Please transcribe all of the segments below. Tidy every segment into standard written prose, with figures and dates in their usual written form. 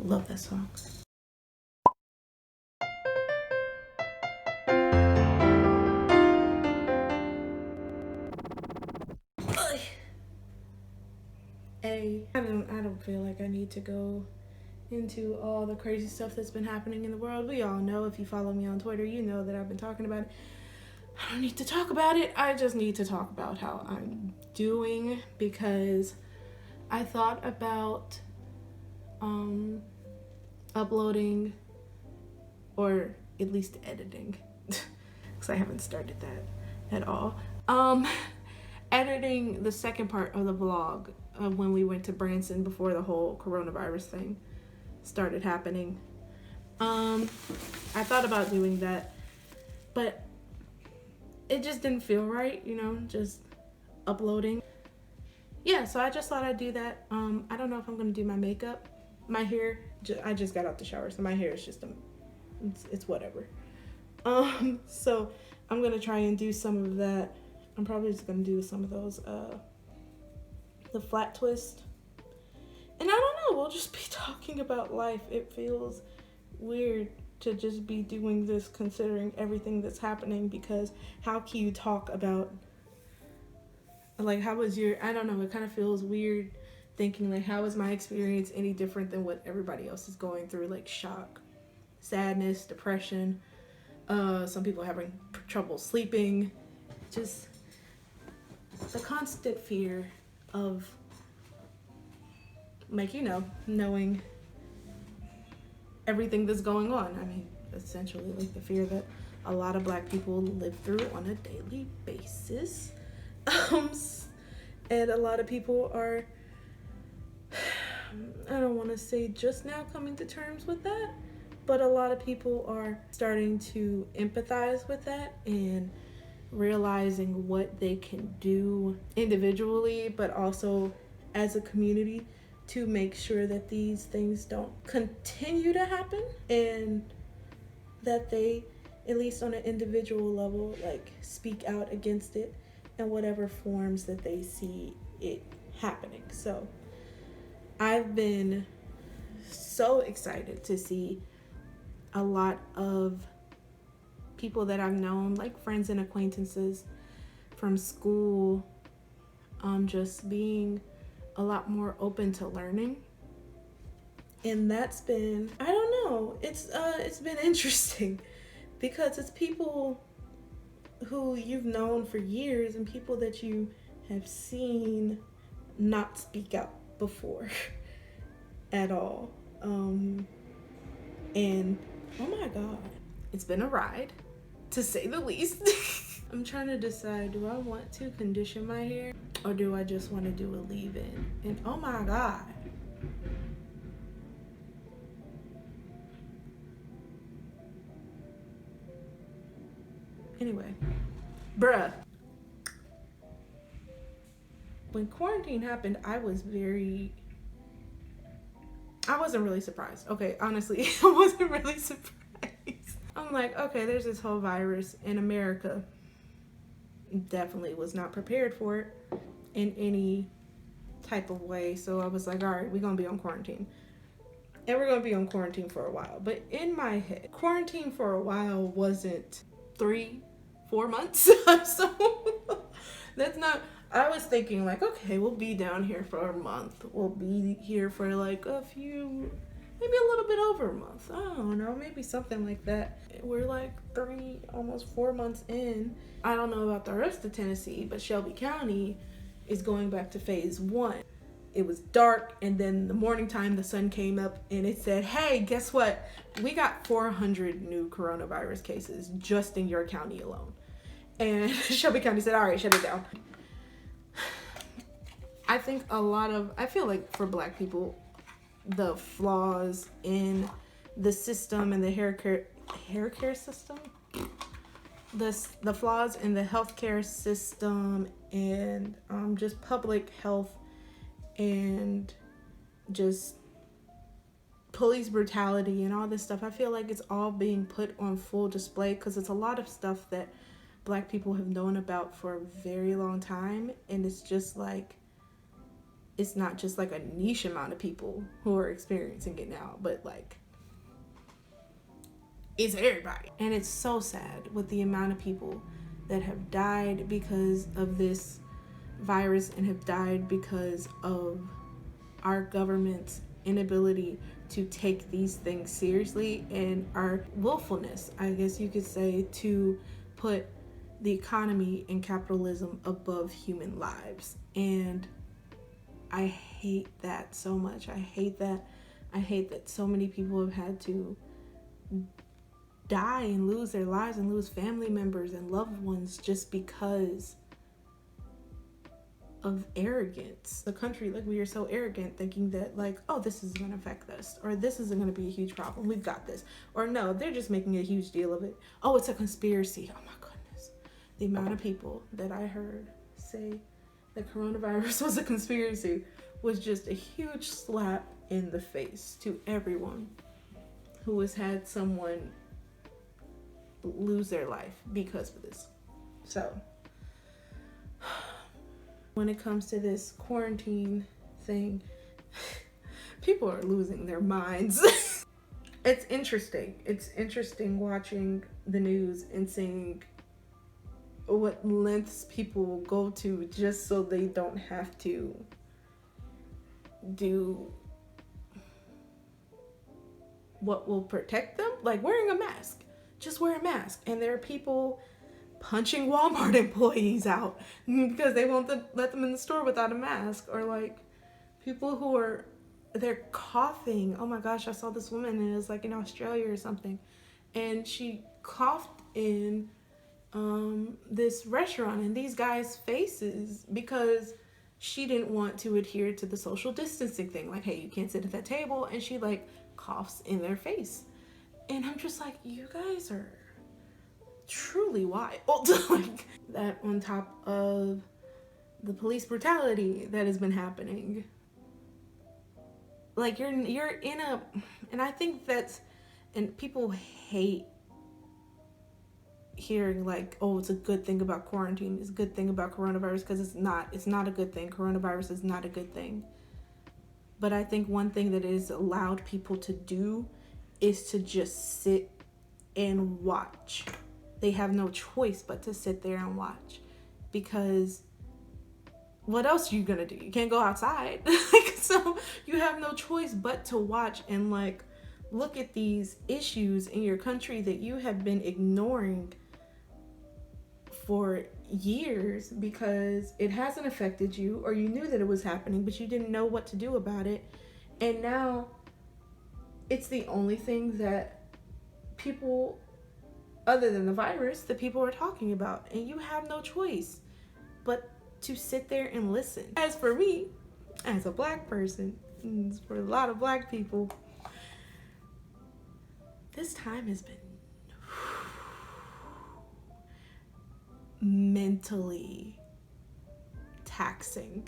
Love that song. I don't feel like I need to go into all the crazy stuff that's been happening in the world. We all know, if you follow me on Twitter, you know that I've been talking about it. I don't need to talk about it. I just need to talk about how I'm doing, because I thought about uploading, or at least editing, because I haven't started that at all. Editing the second part of the vlog of when we went to Branson before the whole coronavirus thing started happening. I thought about doing that, but it just didn't feel right, just uploading. Yeah, so I just thought I'd do that. I don't know if I'm gonna do my makeup. My hair, I just got out the shower, so my hair is just it's whatever. So I'm gonna try and do some of that. I'm probably just gonna do some of those the flat twist. And I don't know, we'll just be talking about life. It feels weird to just be doing this considering everything that's happening, because how can you talk about, like, how was your, I don't know, it kind of feels weird thinking, like, how is my experience any different than what everybody else is going through, like shock, sadness, depression, some people having trouble sleeping, just the constant fear of, like, knowing everything that's going on. I mean, essentially, like, the fear that a lot of Black people live through on a daily basis. And a lot of people are, I don't want to say just now coming to terms with that, but a lot of people are starting to empathize with that and realizing what they can do individually, but also as a community, to make sure that these things don't continue to happen, and that they, at least on an individual level, like, speak out against it in whatever forms that they see it happening. So I've been so excited to see a lot of people that I've known, like friends and acquaintances from school, just being a lot more open to learning. And that's been, I don't know, it's been interesting, because it's people who you've known for years and people that you have seen not speak out before at all. And oh my God, it's been a ride, to say the least. I'm trying to decide, do I want to condition my hair, or do I just want to do a leave-in? And oh my God, anyway, bruh, when quarantine happened, I wasn't really surprised. Okay, honestly, I wasn't really surprised. I'm like, okay, there's this whole virus in America. Definitely was not prepared for it in any type of way. So I was like, all right, we're going to be on quarantine. And we're going to be on quarantine for a while. But in my head, quarantine for a while wasn't 3-4 months. So that's not, I was thinking, like, okay, we'll be down here for a month. We'll be here for like a few, maybe a little bit over a month. I don't know, maybe something like that. We're like 3, almost 4 months in. I don't know about the rest of Tennessee, but Shelby County is going back to phase 1. It was dark, and then the morning time the sun came up and it said, hey, guess what? We got 400 new coronavirus cases just in your county alone. And Shelby County said, all right, shut it down. I feel like for Black people, the flaws in the system and the hair care system, the flaws in the healthcare system, and just public health, and just police brutality and all this stuff, I feel like it's all being put on full display, because it's a lot of stuff that Black people have known about for a very long time, and it's just like it's not just like a niche amount of people who are experiencing it now, but like it's everybody. And it's so sad with the amount of people that have died because of this virus and have died because of our government's inability to take these things seriously, and our willfulness, I guess you could say, to put the economy and capitalism above human lives. And I hate that so much. I hate that so many people have had to die and lose their lives and lose family members and loved ones just because of arrogance. The country, like, we are so arrogant, thinking that like, oh, this isn't going to affect us, or this isn't going to be a huge problem, we've got this. Or no, they're just making a huge deal of it. Oh, it's a conspiracy. Oh my goodness, the amount of people that I heard say that coronavirus was a conspiracy was just a huge slap in the face to everyone who has had someone lose their life because of this. So when it comes to this quarantine thing, people are losing their minds. It's interesting. It's interesting watching the news and seeing what lengths people go to just so they don't have to do what will protect them, like wearing a mask. Just wear a mask. And there are people punching Walmart employees out because they won't let them in the store without a mask. Or like people who are, they're coughing. Oh my gosh, I saw this woman, and it was like in Australia or something, and she coughed in this restaurant in these guys' faces because she didn't want to adhere to the social distancing thing. Like, hey, you can't sit at that table. And she like coughs in their face. And I'm just like, you guys are truly wild. Like that, on top of the police brutality that has been happening. Like you're in a, and I think that's, and people hate hearing like, oh, it's a good thing about quarantine, it's a good thing about coronavirus, because it's not a good thing. Coronavirus is not a good thing. But I think one thing that it has allowed people to do is to just sit and watch. They have no choice but to sit there and watch, because what else are you gonna do? You can't go outside. So you have no choice but to watch and like look at these issues in your country that you have been ignoring for years because it hasn't affected you, or you knew that it was happening but you didn't know what to do about it. And now it's the only thing that people, other than the virus, that people are talking about, and you have no choice but to sit there and listen. As for me, as a black person, and for a lot of black people, this time has been mentally taxing,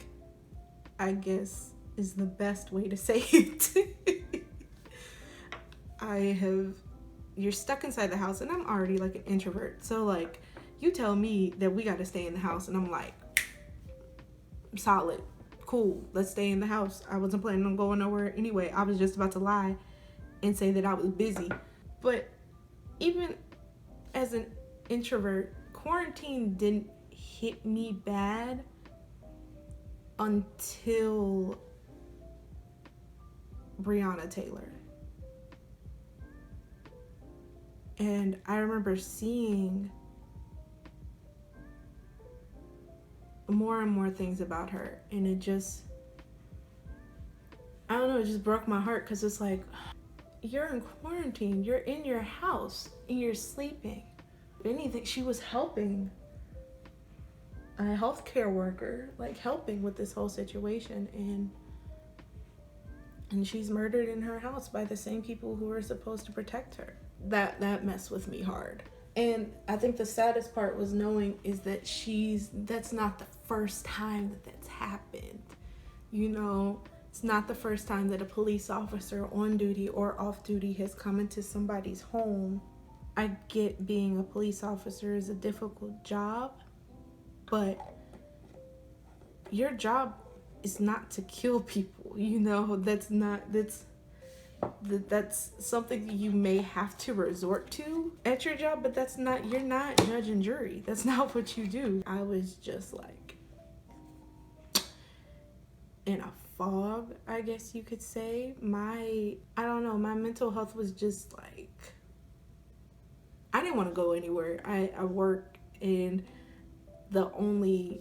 I guess is the best way to say it. You're stuck inside the house, and I'm already like an introvert. So like, you tell me that we got to stay in the house, and I'm like, solid, cool, let's stay in the house. I wasn't planning on going nowhere anyway. I was just about to lie and say that I was busy. But even as an introvert, quarantine didn't hit me bad until Breonna Taylor. And I remember seeing more and more things about her, and it just, I don't know, it just broke my heart, because it's like, you're in quarantine, you're in your house, and you're sleeping. If anything, she was helping a healthcare worker, like helping with this whole situation, and she's murdered in her house by the same people who are supposed to protect her. That messed with me hard. And I think the saddest part was knowing is that that's not the first time that that's happened. You know, it's not the first time that a police officer on duty or off duty has come into somebody's home. I get being a police officer is a difficult job, but your job is not to kill people. That's something you may have to resort to at your job, but you're not judge and jury. That's not what you do. I was just like in a fog, I guess you could say. I don't know, my mental health was just like, I didn't want to go anywhere. I work, and the only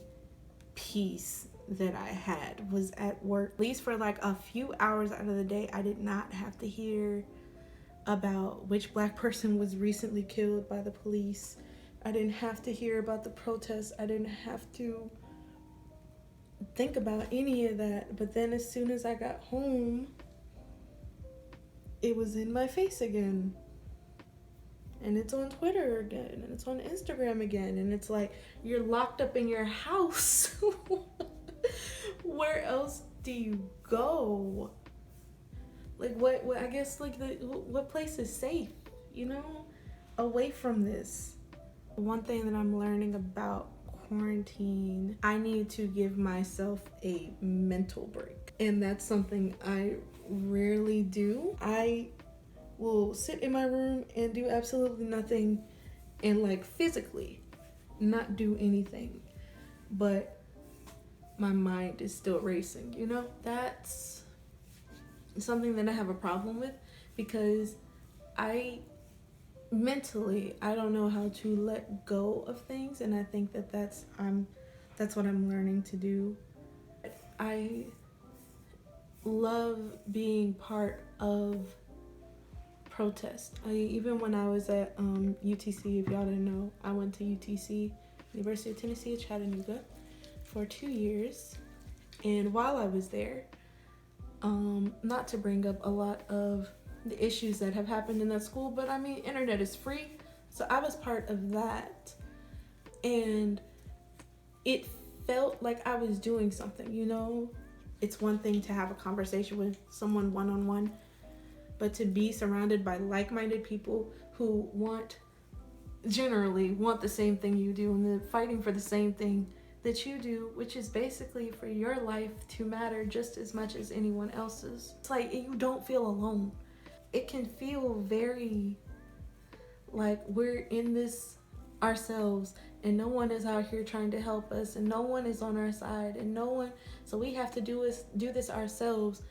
peace that I had was at work. At least for like a few hours out of the day, I did not have to hear about which black person was recently killed by the police. I didn't have to hear about the protests. I didn't have to think about any of that. But then as soon as I got home, it was in my face again. And it's on Twitter again, and it's on Instagram again, and it's like, you're locked up in your house. Where else do you go? Like, what I guess, like, what place is safe, away from this? One thing that I'm learning about quarantine, I need to give myself a mental break. And that's something I rarely do. I will sit in my room and do absolutely nothing, and like physically not do anything, but my mind is still racing. That's something that I have a problem with, because mentally I don't know how to let go of things, and I think that's what I'm learning to do. I love being part of protest. Even when I was at UTC, if y'all didn't know, I went to UTC, University of Tennessee at Chattanooga, for 2 years. And while I was there, not to bring up a lot of the issues that have happened in that school, but I mean, internet is free, so I was part of that, and it felt like I was doing something. It's one thing to have a conversation with someone one-on-one, but to be surrounded by like-minded people who generally want the same thing you do, and they're fighting for the same thing that you do, which is basically for your life to matter just as much as anyone else's. It's like you don't feel alone. It can feel very like we're in this ourselves, and no one is out here trying to help us, and no one is on our side, and so we have to do this ourselves.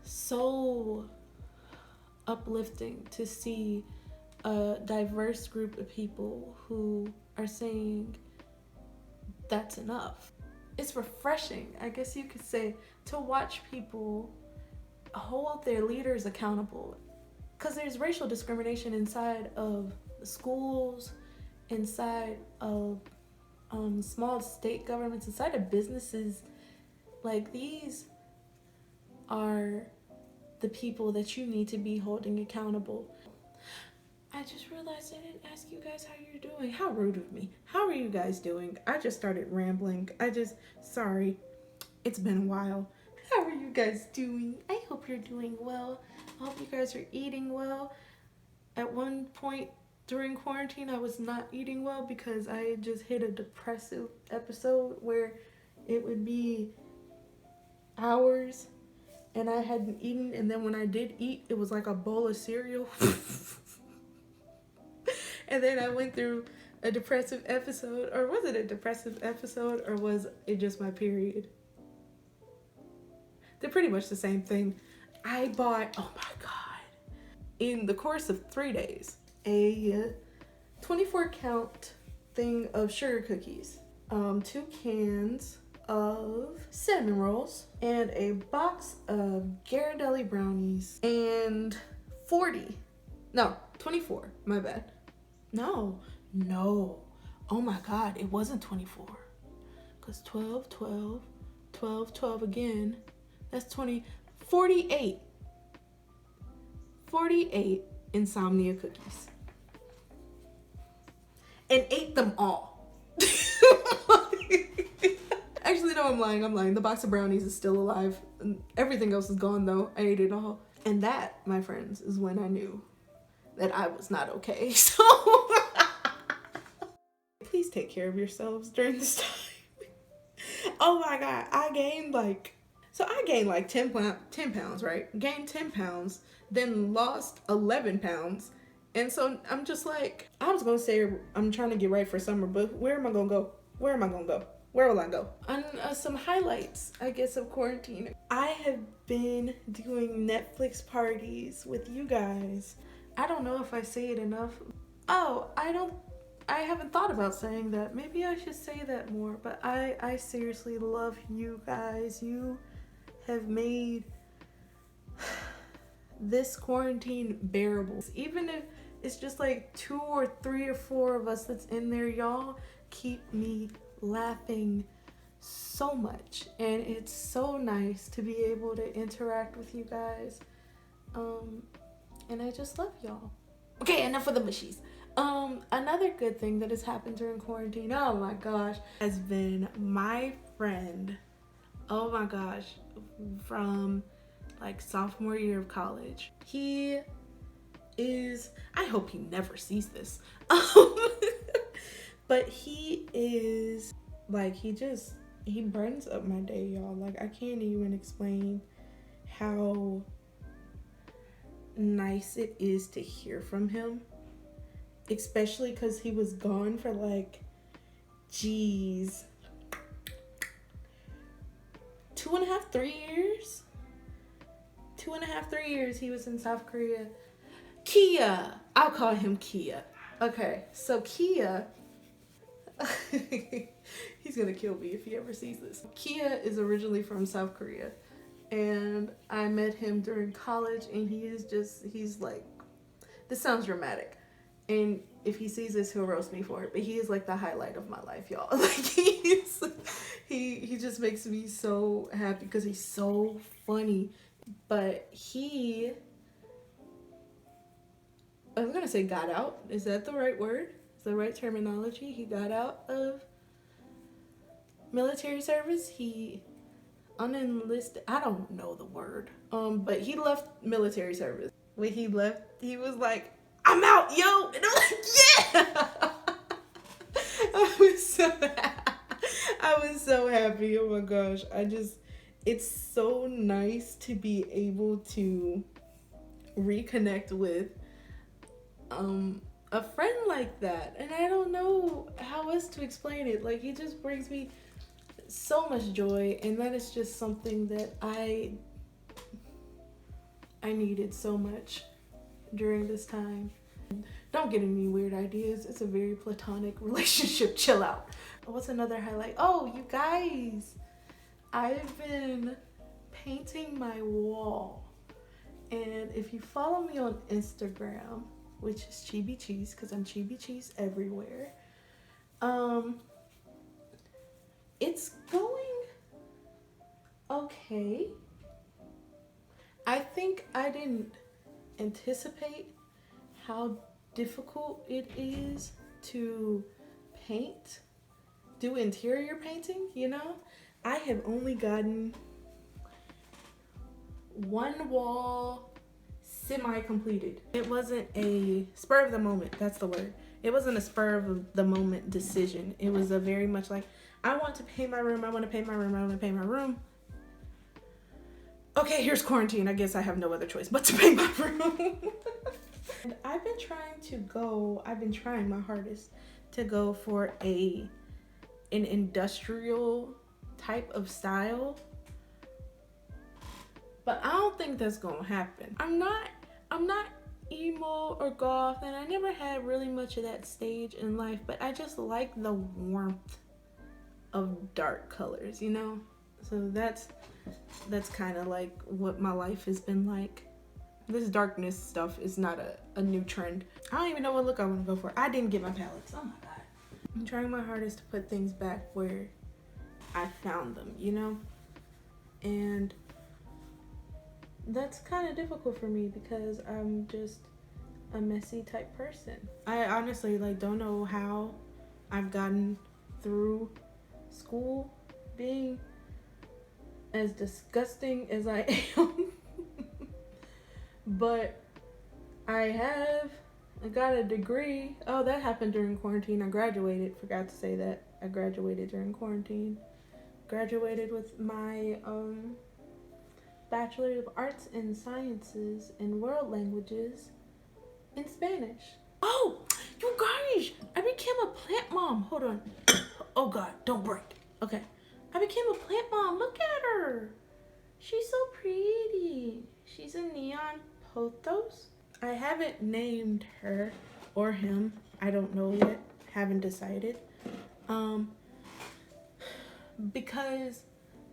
So uplifting to see a diverse group of people who are saying that's enough. It's refreshing, I guess you could say, to watch people hold their leaders accountable, because there's racial discrimination inside of the schools, inside of small state governments, inside of businesses. Like, these are the people that you need to be holding accountable. I just realized I didn't ask you guys how you're doing. How rude of me. How are you guys doing? I just started rambling. Sorry. It's been a while. How are you guys doing? I hope you're doing well. I hope you guys are eating well. At one point during quarantine, I was not eating well because I had just hit a depressive episode where it would be hours and I hadn't eaten, and then when I did eat, it was like a bowl of cereal. And then I went through a depressive episode, or was it a depressive episode, or was it just my period? They're pretty much the same thing. I bought, oh my God, in the course of 3 days, a 24 count thing of sugar cookies, 2 cans of cinnamon rolls, and a box of GRWM brownies, and 24, my bad. No, oh my God, it wasn't 24, because 12, 12, 12, 12 again, that's 48 insomnia cookies, and ate them all. Actually, no, I'm lying. The box of brownies is still alive. Everything else is gone, though. I ate it all. And that, my friends, is when I knew that I was not okay. So please take care of yourselves during this time. Oh my God, I gained like So I gained like 10 pounds, right? Gained 10 pounds, then lost 11 pounds. And so I'm just like, I was going to say I'm trying to get right for summer, but where am I going to go? Where am I going to go? Where will I go? On some highlights, I guess, of quarantine. I have been doing Netflix parties with you guys. I don't know if I say it enough. Oh, I haven't thought about saying that. Maybe I should say that more, but I seriously love you guys. You have made this quarantine bearable. Even if it's just like 2 or 3 or 4 of us that's in there, y'all keep me laughing so much, and it's so nice to be able to interact with you guys, and I just love y'all. Okay, enough of the mushies. Another good thing that has happened during quarantine, oh my gosh, has been my friend, oh my gosh, from like sophomore year of college. He is, I hope he never sees this, but he is like, he brightens up my day, y'all. Like, I can't even explain how nice it is to hear from him, especially because he was gone for like, geez, 2.5, 3 years. 2.5, 3 years he was in South Korea. Kia, I'll call him Kia. Okay, so Kia, he's gonna kill me if he ever sees this. Kia is originally from South Korea, and I met him during college, and he's like, this sounds dramatic, and if he sees this, he'll roast me for it, but he is like the highlight of my life, y'all. Like, he just makes me so happy because he's so funny. But I was gonna say got out. Is that the right word? Is the right terminology? He got out of military service. He unenlisted. I don't know the word. But he left military service. When he left, he was like, "I'm out, yo!" And I'm like, "Yeah!" I was so happy. Oh my gosh. It's so nice to be able to reconnect with a friend like that, and I don't know how else to explain it. Like, he just brings me so much joy, and that is just something that I needed so much during this time. Don't get any weird ideas. It's a very platonic relationship. Chill out. What's another highlight? Oh, you guys, I've been painting my wall, and if you follow me on Instagram, which is ChibiCheez, because I'm ChibiCheez everywhere, it's going okay. I think I didn't anticipate how difficult it is to do interior painting, you know? I have only gotten one wall semi-completed. It wasn't a spur of the moment, that's the word. It wasn't a spur of the moment decision. It was a very much like, I want to paint my room, I want to paint my room, I want to paint my room. Okay, here's quarantine. I guess I have no other choice but to paint my room. And I've been trying my hardest to go for an industrial type of style. But I don't think that's gonna happen. I'm not emo or goth, and I never had really much of that stage in life, but I just like the warmth of dark colors, you know? So that's kind of like what my life has been like. This darkness stuff is not a new trend. I don't even know what look I want to go for. I didn't get my palettes. Oh my god. I'm trying my hardest to put things back where I found them, you know? And that's kind of difficult for me because I'm just a messy type person. I honestly don't know how I've gotten through school being as disgusting as I am. But I got a degree. Oh, that happened during quarantine. I graduated. Forgot to say that. I graduated during quarantine. Graduated with my Bachelor of Arts and Sciences in World Languages in Spanish. Oh, you guys, I became a plant mom. Hold on. Oh God, don't break. Okay. I became a plant mom. Look at her. She's so pretty. She's a neon pothos. I haven't named her or him. I don't know yet. Haven't decided. Because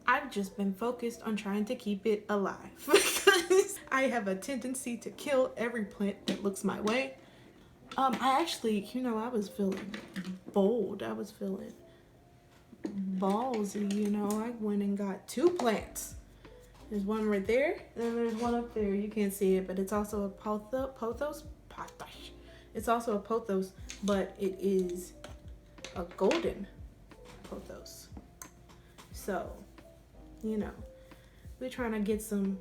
I've just been focused on trying to keep it alive. Because I have a tendency to kill every plant that looks my way. I actually, I was feeling bold. I was feeling ballsy, I went and got 2 plants. There's one right there, and then there's one up there. You can't see it, but it's also a pothos. It's also a pothos, but it is a golden pothos. So, we're trying to get some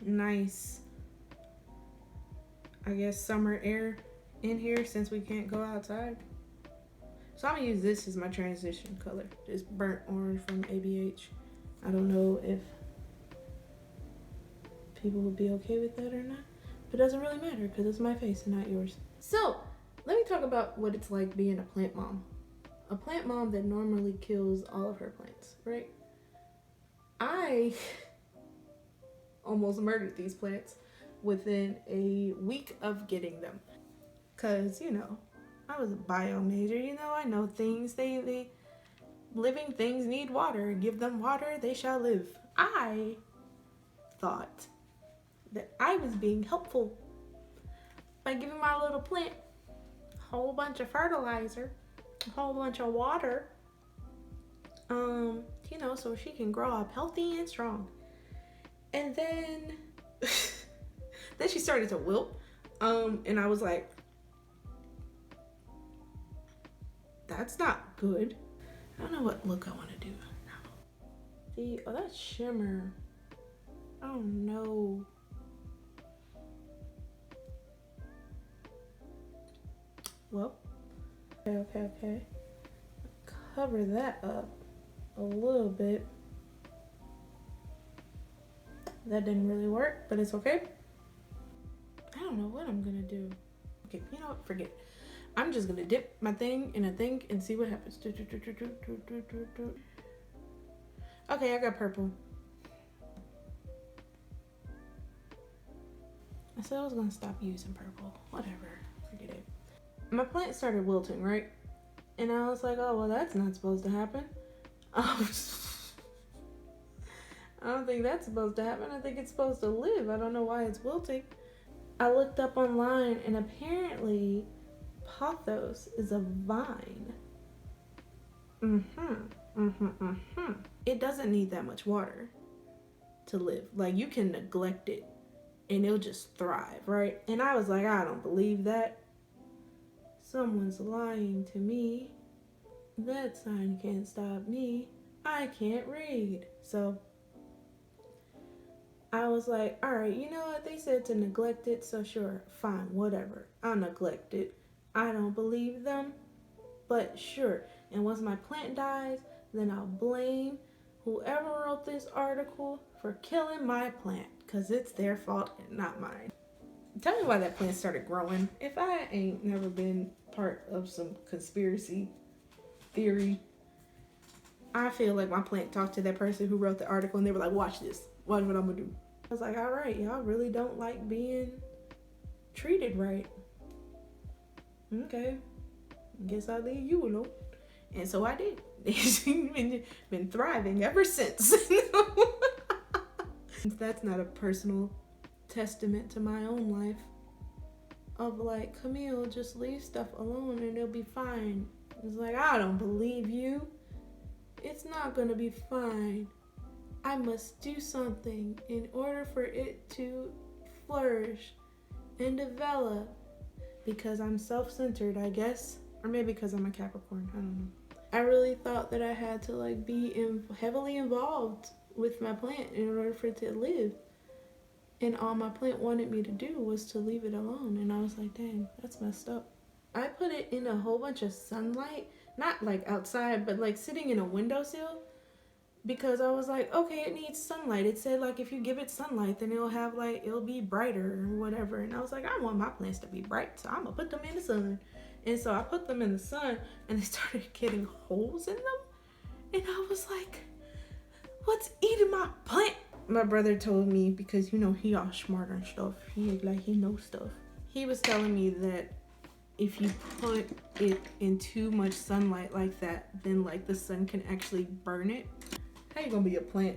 nice, I guess, summer air in here since we can't go outside. So I'm gonna use this as my transition color, this burnt orange from ABH. I don't know if people would be okay with that or not, but it doesn't really matter because it's my face and not yours. So let me talk about what it's like being a plant mom. A plant mom that normally kills all of her plants, right? I almost murdered these plants within a week of getting them. Cause I was a bio major, I know things. They living things need water. Give them water, they shall live. I thought that I was being helpful by giving my little plant a whole bunch of fertilizer, a whole bunch of water, so she can grow up healthy and strong. And then then she started to wilt. And I was like, that's not good. I don't know what look I want to do now. That shimmer. Oh no. Well, okay. Cover that up a little bit. That didn't really work, but it's okay. I don't know what I'm gonna do. Okay, you know what? Forget it. I'm just gonna dip my thing in a thing and see what happens. Okay, I got purple. I said I was gonna stop using purple. Whatever, forget it. My plant started wilting, right? And I was like, oh, well, that's not supposed to happen. I don't think that's supposed to happen. I think it's supposed to live. I don't know why it's wilting. I looked up online and apparently pothos is a vine. It doesn't need that much water to live. Like, you can neglect it and it'll just thrive, right? And I was like, I don't believe that. Someone's lying to me. That sign can't stop me. I can't read. So I was like, all right, you know what? They said to neglect it, so sure, fine, whatever. I'll neglect it. I don't believe them, but sure. And once my plant dies, then I'll blame whoever wrote this article for killing my plant, because it's their fault and not mine. Tell me why that plant started growing. If I ain't never been part of some conspiracy theory, I feel like my plant talked to that person who wrote the article and they were like, watch this. Watch what I'm gonna do. I was like, all right, y'all really don't like being treated right. Okay, guess I'll leave you alone. And so I did. It's been thriving ever since. That's not a personal testament to my own life of like, Camille, just leave stuff alone and it'll be fine. It's like, I don't believe you. It's not gonna be fine. I must do something in order for it to flourish and develop, because I'm self-centered, I guess, or maybe because I'm a Capricorn, I don't know. I really thought that I had to like be heavily involved with my plant in order for it to live. And all my plant wanted me to do was to leave it alone. And I was like, dang, that's messed up. I put it in a whole bunch of sunlight, not like outside, but like sitting in a windowsill because I was like, okay, it needs sunlight. It said like if you give it sunlight, then it'll have like it'll be brighter or whatever. And I was like, I want my plants to be bright, so I'm gonna put them in the sun. And so I put them in the sun, and they started getting holes in them. And I was like, what's eating my plant? My brother told me, because you know he all smart and stuff. He knows stuff. He was telling me that if you put it in too much sunlight like that, then like the sun can actually burn it. How you gonna be a plant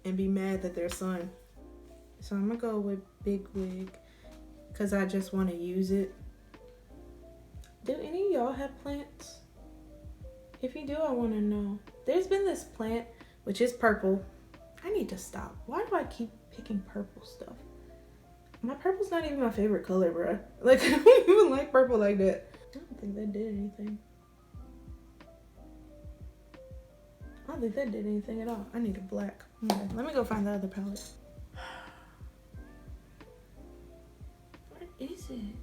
and be mad that there's sun? So I'm gonna go with Big Wig because I just want to use it. Do any of y'all have plants? If you do, I want to know. There's been this plant, which is purple. I need to stop. Why do I keep picking purple stuff? My purple's not even my favorite color, bro. Like, I don't even like purple like that. I don't think that did anything. I don't think that did anything at all. I need a black. Okay, let me go find the other palette. Where is it?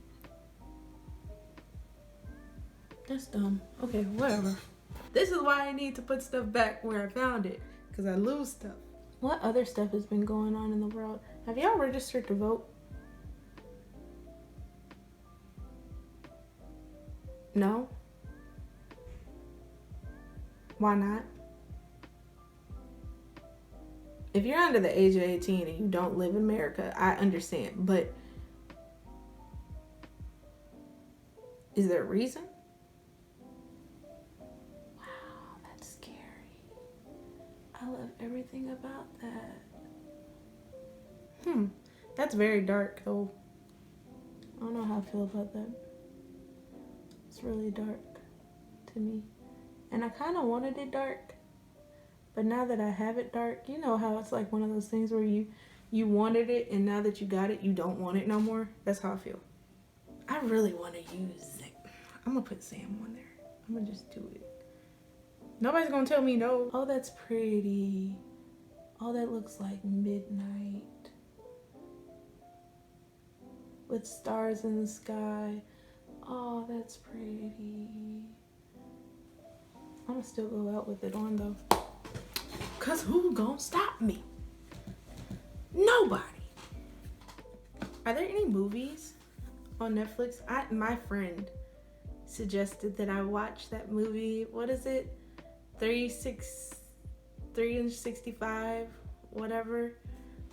That's dumb. Okay, whatever. This is why I need to put stuff back where I found it, because I lose stuff. What other stuff has been going on in the world? Have y'all registered to vote? No? Why not? If you're under the age of 18 and you don't live in America, I understand, but is there a reason? Wow, that's scary. I love everything about that. That's very dark though. I don't know how I feel about that. It's really dark to me. And I kind of wanted it dark. But now that I have it dark, you know how it's like one of those things where you wanted it and now that you got it, you don't want it no more? That's how I feel. I really want to use it. I'm going to put Sam on there. I'm going to just do it. Nobody's going to tell me no. Oh, that's pretty. Oh, that looks like midnight. With stars in the sky. Oh, that's pretty. I'm going to still go out with it on though. Cause who gonna stop me? Nobody. Are there any movies on Netflix? My friend suggested that I watch that movie. What is it? 365, whatever.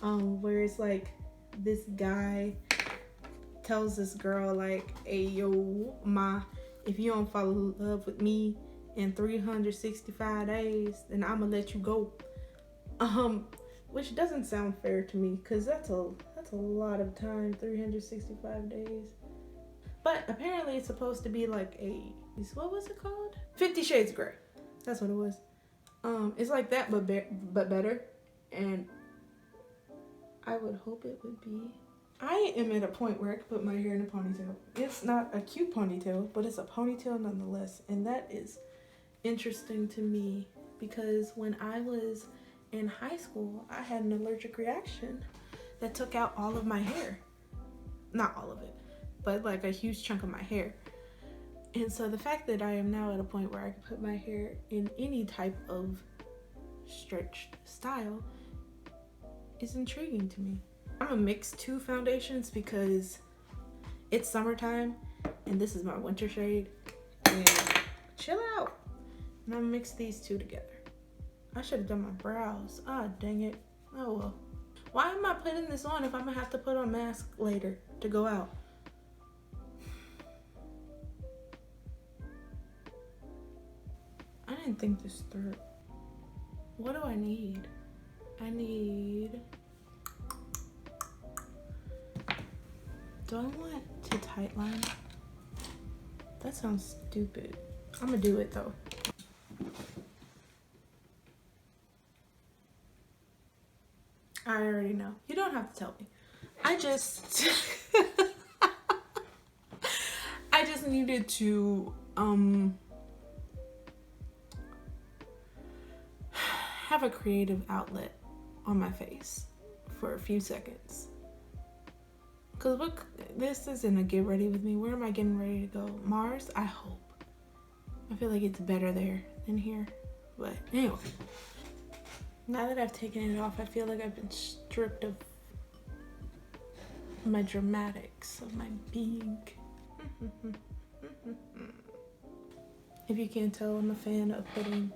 Where it's like this guy tells this girl like, "Hey yo, if you don't fall in love with me in 365 days, then I'ma let you go." Which doesn't sound fair to me, because that's a lot of time, 365 days. But apparently it's supposed to be like what was it called? 50 Shades of Grey. That's what it was. It's like that, but better. And I would hope it would be. I am at a point where I can put my hair in a ponytail. It's not a cute ponytail, but it's a ponytail nonetheless. And that is interesting to me because when I was in high school, I had an allergic reaction that took out all of my hair. Not all of it, but like a huge chunk of my hair. And so the fact that I am now at a point where I can put my hair in any type of stretched style is intriguing to me. I'm gonna mix two foundations because it's summertime and this is my winter shade. And chill out. And I'm gonna mix these two together. I should have done my brows. Ah, dang it. Oh well. Why am I putting this on if I'm gonna have to put on a mask later to go out? I didn't think this through. What do I need? Do I want to tightline? That sounds stupid. I'm gonna do it though. I already know. You don't have to tell me. I just needed to have a creative outlet on my face for a few seconds. Cause look, this isn't a get ready with me. Where am I getting ready to go? Mars? I hope. I feel like it's better there than here. But anyway. Now that I've taken it off, I feel like I've been stripped of my dramatics, of my being. If you can't tell, I'm a fan of putting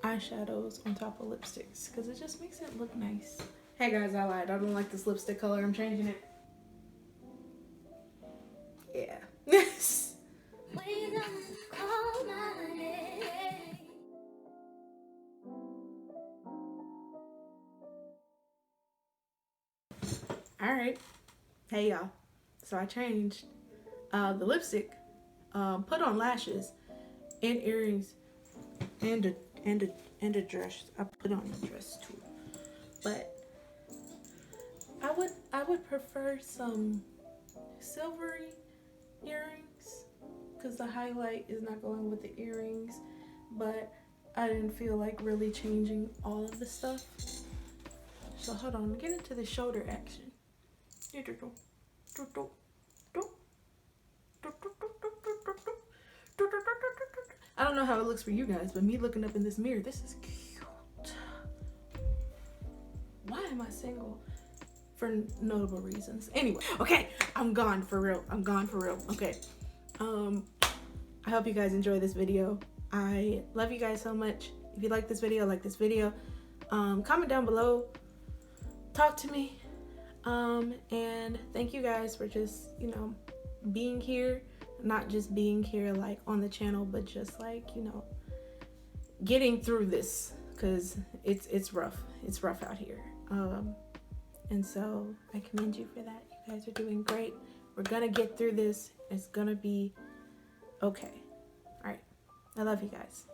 eyeshadows on top of lipsticks because it just makes it look nice. Hey guys, I lied. I don't like this lipstick color. I'm changing it. Yeah. Alright. Hey y'all. So I changed the lipstick, put on lashes and earrings and a dress. I put on a dress too. But I would prefer some silvery earrings because the highlight is not going with the earrings, but I didn't feel like really changing all of the stuff. So hold on, get into the shoulder action. I don't know how it looks for you guys, but me looking up in this mirror, this is cute. Why am I single? For notable reasons. Anyway, okay, I'm gone for real. I'm gone for real. Okay. I hope you guys enjoy this video. I love you guys so much. If you like this video, comment down below. Talk to me. And thank you guys for just, you know, being here. Not just being here like on the channel, but just like, you know, getting through this, because it's rough. It's rough out here. And so I commend you for that. You guys are doing great. We're gonna get through this. It's gonna be okay. All right. I love you guys.